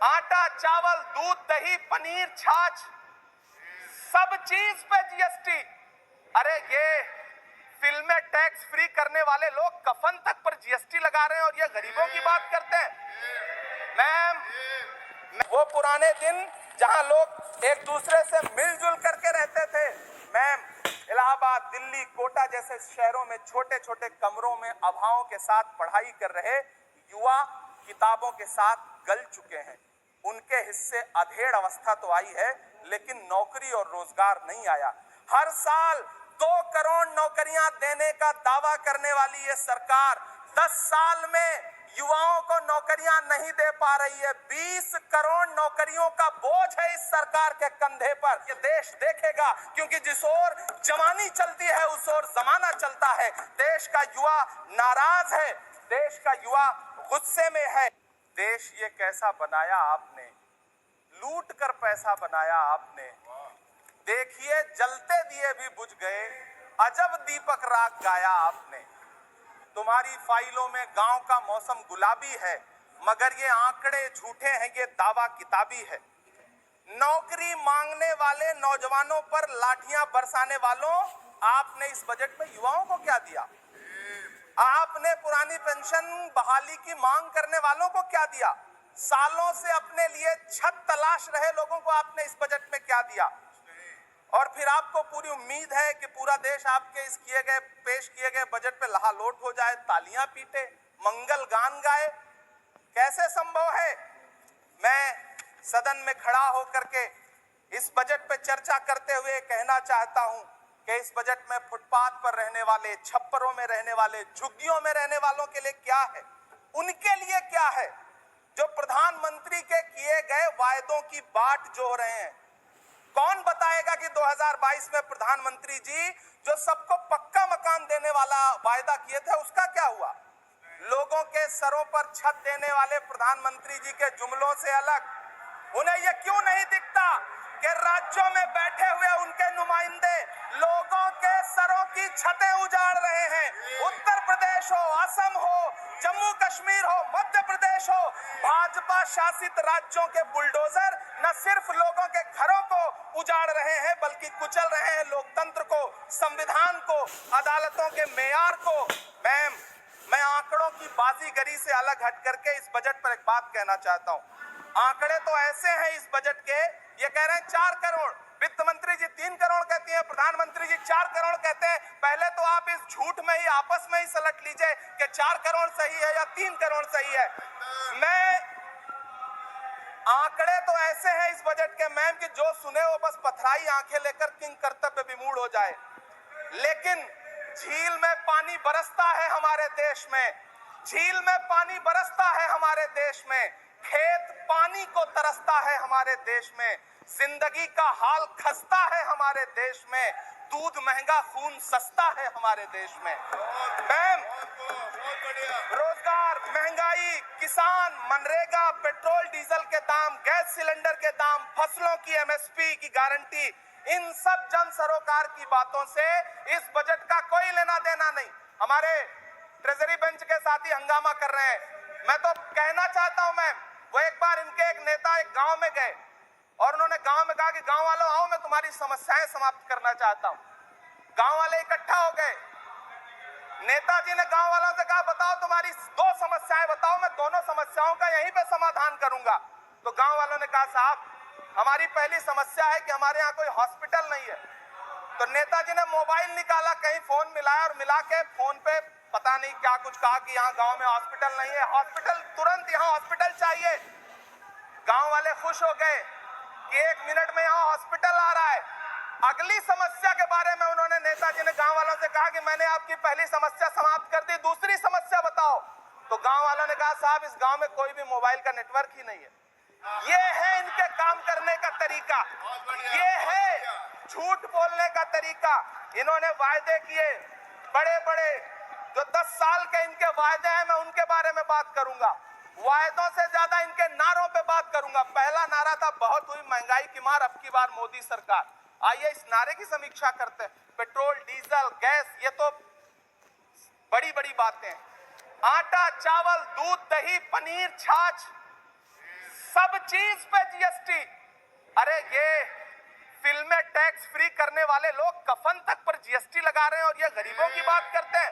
आटा, चावल, दूध, दही, पनीर, छाछ, सब चीज पे जीएसटी। अरे ये फिल्में टैक्स फ्री करने वाले लोग कफन तक पर जीएसटी लगा रहे हैं और ये गरीबों की बात करते हैं। मैम, वो पुराने दिन जहां लोग एक दूसरे से मिलजुल करके रहते थे। मैम, इलाहाबाद, दिल्ली, कोटा जैसे शहरों में छोटे छोटे कमरों में अभावों के साथ पढ़ाई कर रहे युवा किताबों के साथ गल चुके हैं। उनके हिस्से अधेड़ अवस्था तो आई है, लेकिन नौकरी और रोजगार नहीं आया। हर साल 2 करोड़ नौकरियां देने का दावा करने वाली ये सरकार 10 साल में युवाओं को नौकरियां नहीं दे पा रही है। 20 करोड़ नौकरियों का बोझ है इस सरकार के कंधे पर। ये देश देखेगा, क्योंकि जिस ओर जवानी चलती है उस ओर जमाना चलता है। देश का युवा नाराज है, देश का युवा गुस्से में है। देश ये कैसा बनाया आपने, लूट कर पैसा बनाया आपने। देखिए जलते दिए भी बुझ गए, अजब दीपक राग गाया आपने। तुम्हारी फाइलों में गांव का मौसम गुलाबी है, मगर ये आंकड़े झूठे हैं, ये दावा किताबी है। नौकरी मांगने वाले नौजवानों पर लाठियां बरसाने वालों, आपने इस बजट में युवाओं को क्या दिया? आपने पुरानी पेंशन बहाली की मांग करने वालों को क्या दिया? सालों से अपने लिए छत तलाश रहे लोगों को आपने इस बजट में क्या दिया? और फिर आपको पूरी उम्मीद है कि पूरा देश आपके इस पेश किए गए बजट पे लहालोट हो जाए, तालियां पीटे, मंगल गान गाए। कैसे संभव है? मैं सदन में खड़ा होकर के इस बजट पे चर्चा करते हुए कहना चाहता हूं कि इस बजट में फुटपाथ पर रहने वाले, छप्परों में रहने वाले, झुग्गियों में रहने वालों के लिए क्या है, उनके लिए क्या है जो प्रधानमंत्री के किए गए वायदों की बाट जोह रहे हैं। कौन बताएगा कि 2022 में प्रधानमंत्री जी जो सबको पक्का मकान देने वाला वायदा किए थे उसका क्या हुआ? लोगों के सरों पर छत देने वाले प्रधानमंत्री जी के जुमलों से अलग उन्हें यह क्यों नहीं दिखता कि राज्यों में बैठे हुए उनके नुमाइंदे लोगों के सरों की छतें उजाड़ रहे हैं। उत्तर प्रदेश हो, असम हो, जम्मू कश्मीर हो, मध्य प्रदेश हो, भाजपा शासित राज्यों के बुलडोजर न सिर्फ लोगों के घरों को उजाड़ रहे हैं, बल्कि कुचल रहे हैं लोकतंत्र को, संविधान को, अदालतों के मेयार को। मैम, मैं आंकड़ों की बाजीगरी से अलग हट करके इस बजट पर एक बात कहना चाहता हूं। आंकड़े तो ऐसे हैं इस बजट के, ये कह रहे हैं 4 करोड़, वित्त मंत्री जी 3 करोड़ कहती हैं, प्रधानमंत्री जी 4 करोड़ कहते हैं। पहले तो आप इस झूठ में ही आपस में ही सलट लीजिए कि 4 करोड़ सही है या 3 करोड़ सही है। आंकड़े तो ऐसे हैं इस बजट के मैम कि जो सुने वो बस पथराई आंखें लेकर किंग कर्तव्य विमूढ़ हो जाए। लेकिन झील में पानी बरसता है हमारे देश में, झील में पानी बरसता है हमारे देश में, खेत पानी को तरसता है हमारे देश में, जिंदगी का हाल खस्ता है हमारे देश में, दूध महंगा खून सस्ता है हमारे देश में। मैम, रोजगार, महंगाई, किसान, मनरेगा, पेट्रोल डीजल के दाम, गैस सिलेंडर के दाम, फसलों की एमएसपी की गारंटी, इन सब जन सरोकार की बातों से इस बजट का कोई लेना देना नहीं। हमारे ट्रेजरी बेंच के साथी हंगामा कर रहे हैं। मैं तो कहना चाहता हूं मैम, वो एक बार इनके एक नेता एक गांव में गए और उन्होंने गांव में कहा कि गांव वालों आओ, मैं तुम्हारी समस्याएं समाप्त करना चाहता हूं। गांव वाले इकट्ठा हो गए। नेताजी ने गांव वालों से कहा बताओ तुम्हारी 2 समस्याएं बताओ, मैं दोनों समस्याओं का यहीं पे समाधान करूंगा। तो गांव वालों ने कहा साहब हमारी पहली समस्या है कि हमारे यहाँ कोई हॉस्पिटल नहीं है। तो नेताजी ने मोबाइल निकाला, कहीं फोन मिलाया और मिला के फोन पे पता नहीं क्या कुछ कहा कि यहाँ गांव में हॉस्पिटल नहीं है, हॉस्पिटल तुरंत, यहाँ हॉस्पिटल चाहिए। गांव वाले खुश हो गए कि 1 मिनट में यहाँ हॉस्पिटल आ रहा है। अगली समस्या के बारे में उन्होंने, नेताजी ने गांव वालों से कहा कि मैंने आपकी पहली समस्या समाप्त कर दी, दूसरी समस्या बताओ। तो गांव वालों ने कहा साहब इस गांव में कोई भी मोबाइल का नेटवर्क ही नहीं है। ये है इनके काम करने का तरीका, ये है झूठ बोलने का तरीका। इन्होंने वायदे किए बड़े बड़े, जो 10 साल के इनके वायदे हैं मैं उनके बारे में बात करूंगा। वायदों से ज्यादा इनके नारों पे बात करूंगा। पहला नारा था बहुत हुई महंगाई की मार, अब की बार मोदी सरकार। आइए इस नारे की समीक्षा करते हैं। पेट्रोल, डीजल, गैस, ये तो बड़ी बड़ी बातें हैं। आटा, चावल, दूध, दही, पनीर, छाछ, सब चीज पे जीएसटी। अरे ये फिल्में टैक्स फ्री करने वाले लोग कफन तक पर जीएसटी लगा रहे हैं और ये गरीबों की बात करते हैं।